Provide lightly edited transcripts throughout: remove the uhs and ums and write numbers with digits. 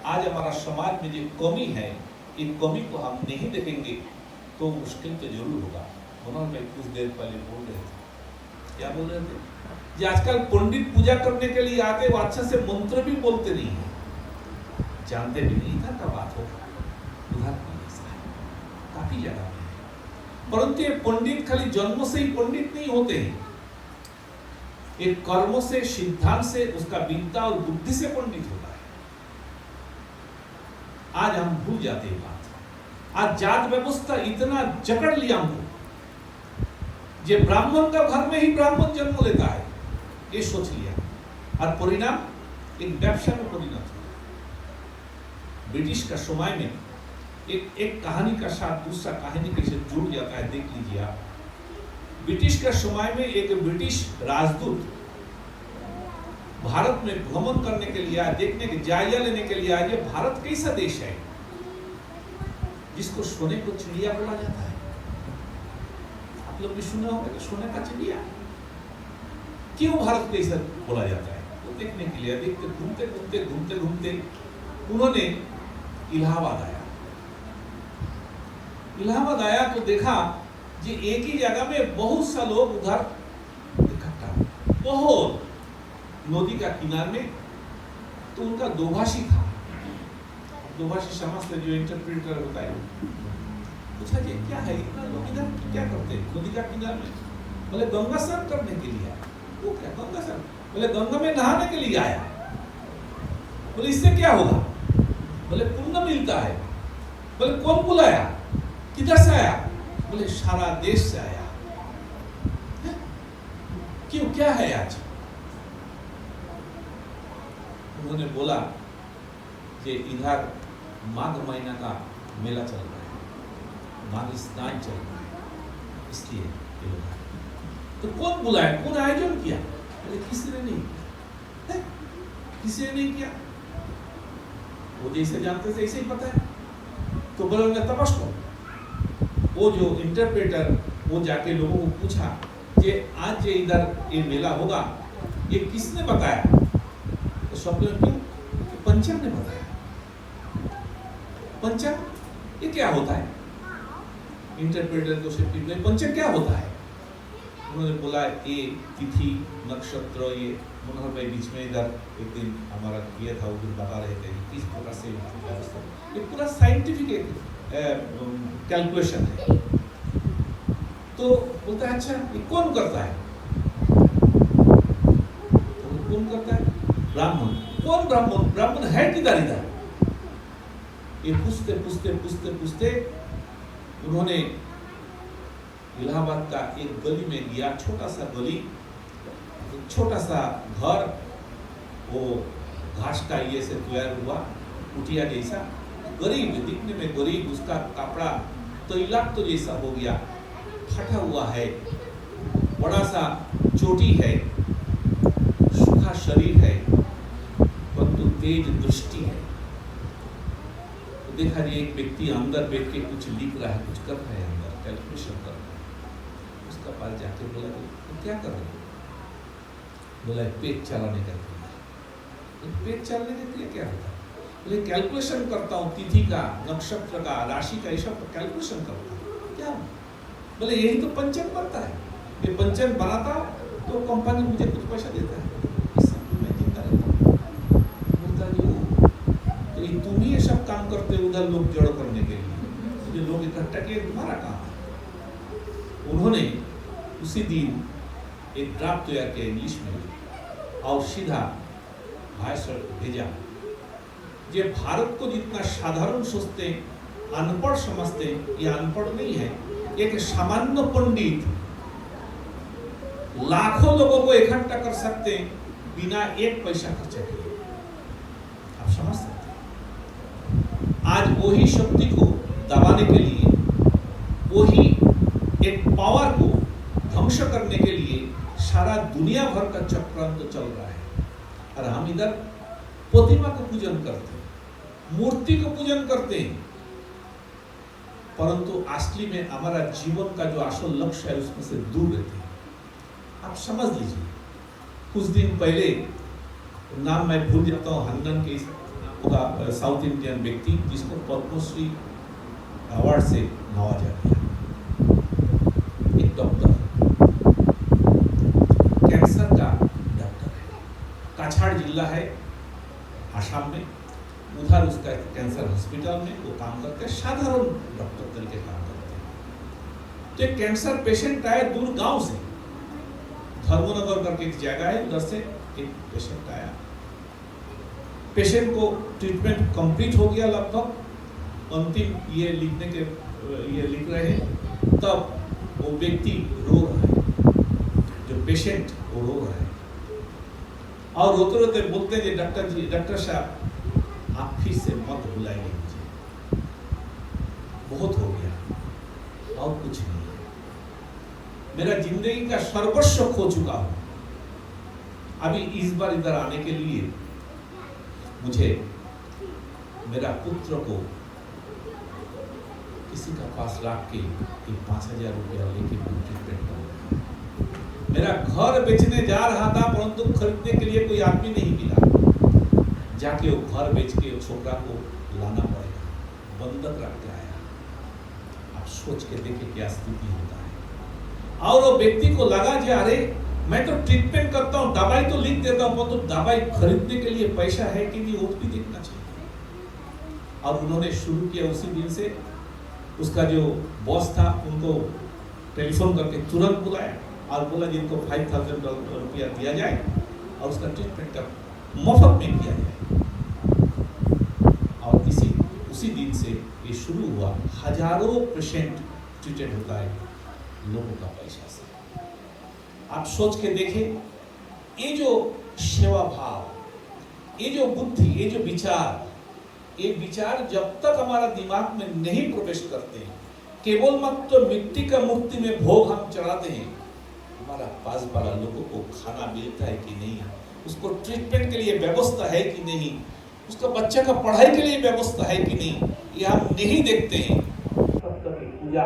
आज हमारा समाज में जो कमी है, इन कमी को हम नहीं देखेंगे तो मुश्किल तो जरूर होगा। मनोहर भाई कुछ देर पहले बोल रहे थे, क्या बोल रहे थे, कि आजकल पंडित पूजा करने के लिए आते वो अच्छे से मंत्र भी बोलते नहीं है, जानते भी नहीं था क्या बात होगा। उधर ऐसा है काफी जगह में, परंतु ये पंडित खाली जन्म से ही पंडित नहीं होते हैं, एक कर्मों से, सिद्धांत से, उसका विद्या और बुद्धि से पंडित होता है। आज हम भूल जाते हैं बात। आज जात व्यवस्था इतना जकड़ लिया हमको, जे ब्राह्मण का घर में ही ब्राह्मण जन्म लेता है, ये सोच लिया, और परिणाम एक व्यवसाय में परिणत हुआ। ब्रिटिश का समय में एक कहानी का साथ दूसरा कहानी कैसे जुड़ जाता है, देख लीजिए आप। ब्रिटिश का समय में एक ब्रिटिश राजदूत भारत में भ्रमण करने के लिए आया, देखने के जायजा लेने के लिए आया, ये भारत कैसा देश है जिसको सोने को चिड़िया बोला जाता है। आप लोग भी सुना होगा कि सोने का चिड़िया क्यों भारत को ऐसा बोला जाता है, वो देखने के लिए देखते घूमते घूमते घूमते घूमते उन्होंने इलाहाबाद आया। इलाहाबाद आया तो देखा कि एक ही जगह में बहुत सा लोग उधर इकट्ठा, बहुत नदी का किनारे में, तो उनका दोभाषी था। दोभाषी समझते जो इंटरप्रेटर होता है, पूछा कि क्या है इतना लोग इधर क्या करते हैं नदी का किनारे में? बोले गंगा स्नान करने के लिए आया। वो क्या गंगा स्नान? बोले गंगा में नहाने के लिए आया। बोले इससे क्या होगा? बोले पुण्य मिलता है। बोले कौन बुलाया, किधर से आया? बोले सारा देश से आया। क्यों, क्या है आज? उन्होंने बोला कि इधर माघ महीना का मेला चल रहा है, माघ स्नान चल रहा है, इसलिए ये लोग आए। तो कौन बुलाया, कौन आयोजन किया? बोले किसी ने नहीं किया। किसी ने नहीं किया, वो जैसे जानते थे ऐसे ही पता है। तो बोले उन्हें तपस को, वो जो इंटरप्रेटर वो जाके लोगों को पूछा कि आज ये इधर ये मेला होगा, ये किसने बताया? तो सब लोग क्यों, पंचम ने बताया। पंचम ये क्या होता है? इंटरप्रेटर को सिर्फ पंचम क्या होता है? उन्होंने बोला ये तिथि नक्षत्र, ये मनोहर भाई बीच में इधर एक दिन हमारा किया था, उस दिन बता रहे थे किस प्रकार से ये पूरा साइंटिफिक कैलकुलेशन है। तो बोलता है अच्छा ये कौन करता है? तो कौन करता है? ब्राह्मण। कौन ब्राह्मण? ब्राह्मण है किधर इधर? ये पूछते पूछते पूछते पूछते उन्होंने इलाहाबाद का एक गली में गया, छोटा सा गली, छोटा सा घर, वो घास का ये से तैयार हुआ, कुटिया जैसा, गरीब दिखने में गरीब, उसका कपड़ा तैलाब तो जैसा हो गया, फटा हुआ है, बड़ा सा चोटी है, सूखा शरीर है, परंतु तेज दृष्टि है। तो देखा जी एक व्यक्ति अंदर बैठ के कुछ लिख रहा है, कुछ कर रहा है, अंदर कैलकुलेशन कर रहा है। उसका पास जाके बोला तो क्या कर रहे हो? बोला पेट चलाने का क्रिया। पेट चलाने का क्रिया क्या होता है? बोले कैलकुलेशन करता हूँ, तिथि का, नक्षत्र का, राशि का, ये सब कैलकुलेशन करता हूँ। क्या? बोले यही तो पंचम बनता है, ये पंचम बनाता तो कंपनी मुझे कुछ पैसा देता है, इस सब मैं चिंता रहता हूँ। बोलता तो ये तुम ही ये सब काम करते हो उधर लोग जड़ करने के लिए, जो लोग इकट्ठा किए तुम्हारा काम है। उन्होंने उसी दिन एक ड्राफ्ट तैयार किया इंग्लिश में और सीधा भाषण भेजा। ये भारत को जितना साधारण सोचते, अनपढ़ समझते, ये अनपढ़ नहीं है। एक सामान्य पंडित लाखों लोगों को इकट्ठा कर सकते बिना एक पैसा खर्चा किए। आप समझ सकते हैं? आज वही शक्ति को दबाने के लिए, वही एक पावर को ध्वंस करने के लिए सारा दुनिया भर का चक्रांत चल रहा है। और हम इधर प्रतिमा को पूजन करते हैं, मूर्ति को पूजन करते हैं, परंतु असली में हमारा जीवन का जो असल लक्ष्य है उसमें से दूर रहते हैं। आप समझ लीजिए, कुछ दिन पहले नाम मैं भूल जाता हूँ, हंगन के का साउथ इंडियन व्यक्ति जिसको पद्मश्री अवार्ड से नवाजा गया, एक डॉक्टर, कैंसर का डॉक्टर है। काछाड़ जिला है आसाम में, उधर उसका कैंसर हॉस्पिटल में वो काम करते हैं, साधारण डॉक्टर तरीके काम करते हैं। तो एक कैंसर पेशेंट आया दूर गांव से, धर्मनगर करके एक जगह है, उधर से एक पेशेंट आया। पेशेंट को ट्रीटमेंट कंप्लीट हो गया लगभग, अंतिम ये लिख रहे हैं, तब वो व्यक्ति रो रहा है, जो पेशेंट वो रो रहा है और रोते रोते बोलते हैं डॉक्टर जी, डॉक्टर साहब आप फिर से मत बुलाइए मुझे, बहुत हो गया और कुछ नहीं है, मेरा जिंदगी का सर्वस्व खो चुका हूं, अभी इस बार इधर आने के लिए मुझे मेरा पुत्र को किसी का पास रख के 5,000 रुपया लेके ट्रीटमेंट करूंगा। मेरा घर बेचने जा रहा था परंतु खरीदने के लिए कोई आदमी नहीं मिला, जाके वो घर बेच के छोकरा को लाना पड़ेगा, बंधक रख के आया। आप सोच के देखिए क्या स्थिति होता है। और वो व्यक्ति को लगा कि अरे मैं तो ट्रीटमेंट करता हूँ, दवाई तो लिख देता हूँ, तो दवाई खरीदने के लिए पैसा है कि नहीं वो भी देखना चाहिए। और उन्होंने शुरू किया उसी दिन से, उसका जो बॉस था उनको टेलीफोन करके तुरंत बुलाया और बोला जिनको 5,000 रुपया दिया जाए और उसका ट्रीटमेंट मुफ्त में किया जाए। और उसी दिन से ये शुरू हुआ, हजारों पेशेंट ट्रीटेड होता है लोगों का पैसा से। आप सोच के देखें, ये जो सेवा भाव, ये जो बुद्धि, ये जो विचार, ये विचार जब तक हमारा दिमाग में नहीं प्रवेश करते हैं, केवल मात्र मिट्टी का मूर्ति में भोग हम चढ़ाते हैं, हमारा पास वाला लोगों को खाना मिलता है कि नहीं, उसको ट्रीटमेंट के लिए व्यवस्था है कि नहीं, उसका बच्चा का पढ़ाई के लिए व्यवस्था है कि नहीं, ये हम नहीं देखते हैं, तब तक पूजा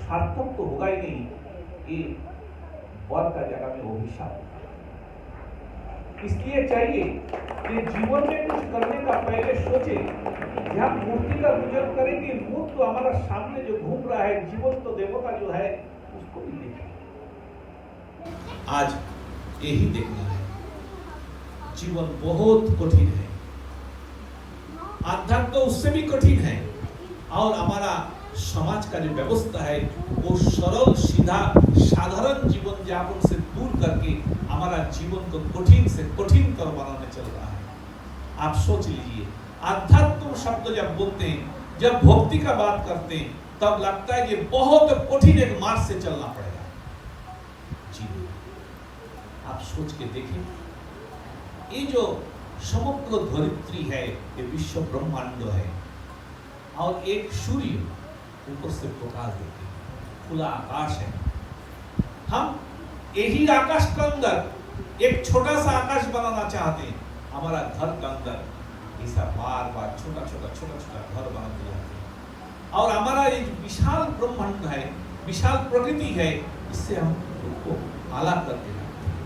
सार्थक तो होगा ही नहीं। ये वर का जगह में वो हिसाब, इसलिए चाहिए कि जीवन में कुछ करने का पहले सोचे, हम मूर्ति का पूजन करें कि मूर्ति तो हमारा सामने जो घूम रहा है, जीवन तो देवता जो है उसको भी देखें। आज यही देखना है, जीवन बहुत कठिन है, आध्यात्म तो उससे भी कठिन है, और हमारा समाज का जो व्यवस्था है वो सरल सीधा साधारण जीवन यापन से दूर करके हमारा जीवन को कठिन से कठिन कर बनाने चल रहा है। आप सोच लीजिए, आध्यात्म शब्द जब बोलते हैं, जब भक्ति का बात करते हैं, तब लगता है कि बहुत कठिन एक मार्ग से चलना पड़ेगा। जीवन आप सोच के देखें, ये जो समग्र धरित्री है, ये विश्व ब्रह्मांड है, और एक सूर्य ऊपर से प्रकाश देते, खुला आकाश है। हम यही आकाश के अंदर एक छोटा सा आकाश बनाना चाहते हैं, हमारा घर के अंदर ऐसा बार बार छोटा छोटा घर बनाते जाते हैं, और हमारा एक विशाल ब्रह्मांड है, विशाल प्रकृति है, इससे हम उसको अलग करते जाते हैं।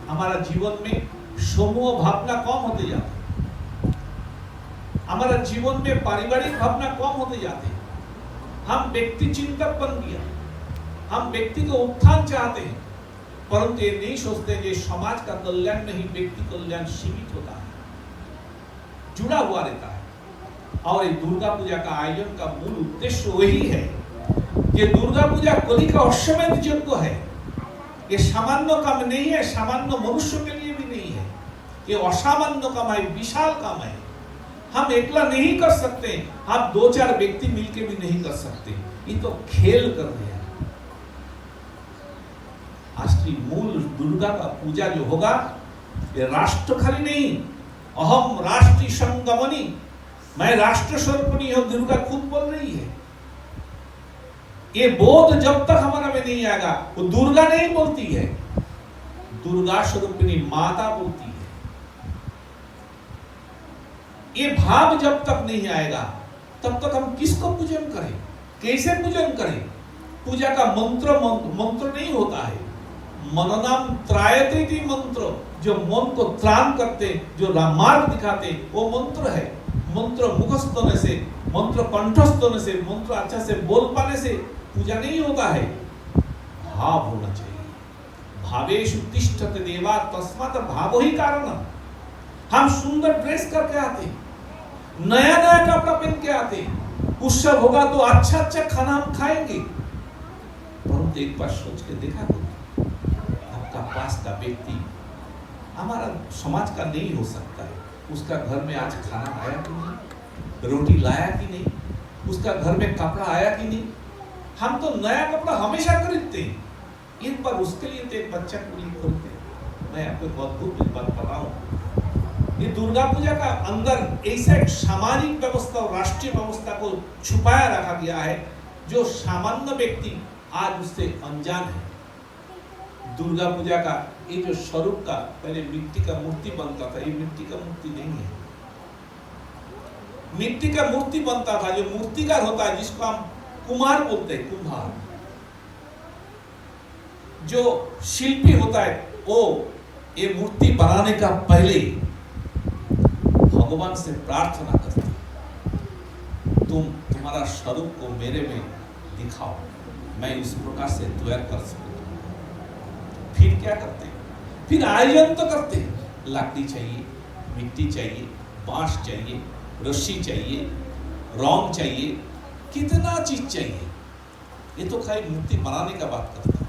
हमारा जीवन में समूह भावना कम होते जाती है, हमारा जीवन में पारिवारिक भावना कम होते जाते हैं, हम व्यक्ति चिंतक बन गया, हम व्यक्ति को उत्थान चाहते हैं, परंतु ये नहीं सोचते कि समाज का कल्याण नहीं, व्यक्ति कल्याण सीमित होता है, जुड़ा हुआ रहता है। और ये दुर्गा पूजा का आयोजन का मूल उद्देश्य वही है कि दुर्गा पूजा कली का अश्वमेध यज्ञ है। ये सामान्य काम नहीं है, सामान्य मनुष्य के लिए भी नहीं है, ये असामान्य काम है, विशाल काम है। हम एकला नहीं कर सकते, आप 2-4 व्यक्ति मिलके भी नहीं कर सकते, ये तो खेल कर रहे हैं। असली मूल दुर्गा का पूजा जो होगा, ये राष्ट्र खाली नहीं, अहम राष्ट्रीय संगमनी, मैं राष्ट्र स्वरूपिणी हूं, दुर्गा खुद बोल रही है। ये बोध जब तक हमारा में नहीं आएगा, वो दुर्गा नहीं बोलती है, दुर्गा स्वरूपिणी माता बोलती है। ये भाव जब तक नहीं आएगा, तब तक हम किसको पूजन करें, कैसे पूजन करें? पूजा का मंत्र नहीं होता है, मननम त्रायते थी मंत्र, जो मन को त्राण करते, जो मार्ग दिखाते, वो मंत्र है। मंत्र मुखस्थ होने से, मंत्र कंठस्थ होने से, मंत्र अच्छा से बोल पाने से पूजा नहीं होता है। भाव होना चाहिए। भावेषु तिष्ठते देवा तस्मात् भावो ही कारणम। हम सुंदर ड्रेस करके आते, नया नया कपड़ा पहन के आते, उत्सव होगा तो अच्छा अच्छा खाना हम खाएंगे। परंतु एक बार सोच के देखा करो, आपका पास का व्यक्ति हमारा समाज का नहीं हो सकता है, उसका घर में आज खाना आया कि नहीं, रोटी लाया कि नहीं, उसका घर में कपड़ा आया कि नहीं। हम तो नया कपड़ा हमेशा खरीदते हैं, एक बार उसके लिए तो एक बच्चा के लिए खरीदते हैं। मैं आपको एक अद्भुत बात बताऊं, ये दुर्गा पूजा का अंदर ऐसा एक सामाजिक व्यवस्था और राष्ट्रीय व्यवस्था को छुपाया रखा गया है, जो सामान्य व्यक्ति आज उससे अनजान है। दुर्गा पूजा का ये जो स्वरूप का पहले मिट्टी का मूर्ति बनता था, ये मिट्टी का मूर्ति नहीं है। मिट्टी का मूर्ति बनता था, जो मूर्तिकार होता है, जिसको हम कुम्हार बोलते हैं, कुम्हार। जो शिल्पी होता है, वो ये मूर्ति बनाने का पहले भगवान से प्रार्थना करते, तुम्हारा स्वरूप को मेरे में दिखाओ, मैं इस प्रकार से तैयार कर सकूं। फिर क्या करते हैं? फिर आयोजन तो करते हैं, लकड़ी चाहिए, मिट्टी चाहिए, बांस चाहिए, रस्सी चाहिए, रंग चाहिए, कितना चीज चाहिए। ये तो खाली मूर्ति बनाने का बात करते हैं,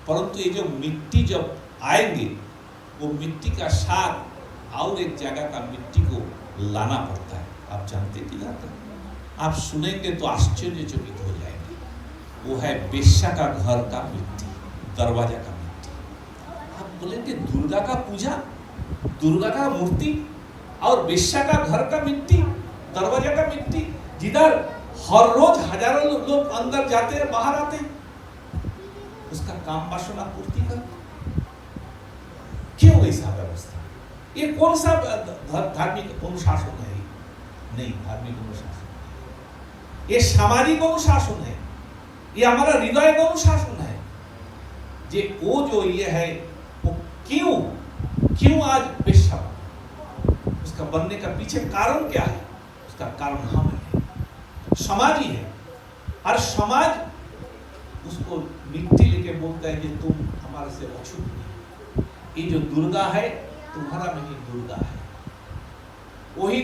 परंतु ये जो मिट्टी जब आएंगे, वो मिट्टी का साथ और एक जगह का मिट्टी को लाना पड़ता है। आप जानते कि लाते हैं? आप सुनेंगे तो आश्चर्यचकित हो जाएंगे। वो है बेश्या का घर का मिट्टी, दरवाजा का मिट्टी। आप बोलेंगे दुर्गा का पूजा, दुर्गा का मूर्ति और बेश्या का घर का मिट्टी, दरवाजा का मिट्टी, जिधर हर रोज हजारों लोग अंदर जाते हैं, बाहर आते हैं, उसका काम वासना पूर्ति कर। क्यों ऐसा व्यवस्था? ये कौन सा धार्मिक अनुशासन है? नहीं, धार्मिक अनुशासन, ये सामाजिक अनुशासन है, ये हमारा हृदय का अनुशासन है। जे वो जो ये है, वो क्यों आज बेश्या, उसका बनने का पीछे कारण क्या है? उसका कारण हम है, समाज ही है। और समाज उसको मिट्टी लेके बोलता है कि तुम हमारे से अछूत नहीं। ये जो दुर्गा है, तुम्हारा में ही दुर्गा है, वही